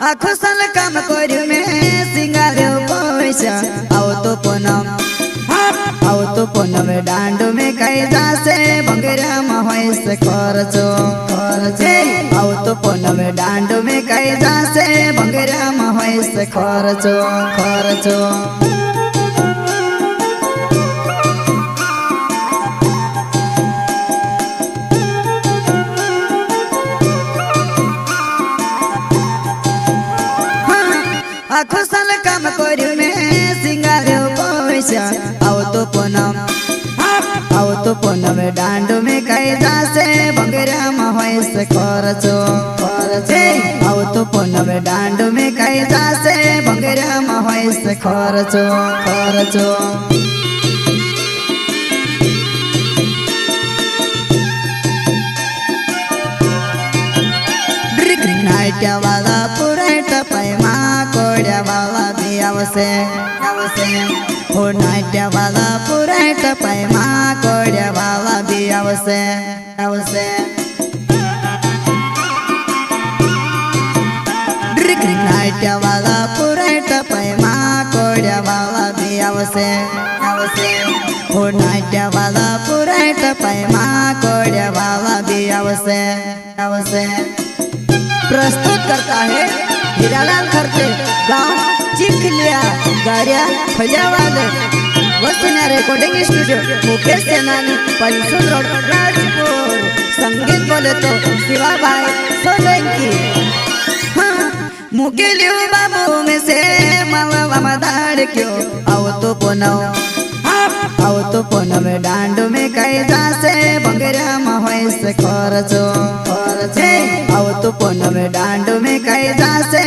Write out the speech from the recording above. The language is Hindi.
आखो साल काम करू में सिंगार पैसा आओ तो पूनम डांडो में कई जासे भंगेरा महेश खर्चो आओ तो पूनम डांडो में कई जासे भंगेरा महेश खर्चो आखो साल काम करू में सिंगार पैसा आओ तो पूनम डांडो में कई जासे भंगेरा महेश खर्चो आओ तो पूनम डांडो में कई जासे भंगेरा महेश खर्चो नाट्या वाला पुरेट पैमा कोड्या वाला भी आवसे हो नाट्या वाला पुरेट पैमा कोड्या वाला भी आवसे नाट्या वाला पुरेट पैमा कोड्या वाला भी आवसे हो नाट्या वाला पुरेट पैमा कोड्या वाला भी आवसे प्रस्तुत करता है हीरालाल खर्चे गांव चिखलिया गारिया फजावाद वसुना रिकॉर्डिंग स्टूडियो मुकेश सेनानी पंचुल रोड राजपुर। संगीत बोले तो शिवा भाई सोलंकी। हाँ मुकेलियो बाबू में से मावा मदार क्यों आओ तो पूनम डांडो में कई जासे भंगेरा महेश खर्चो आओ तो पूनम डांडो में कई जासे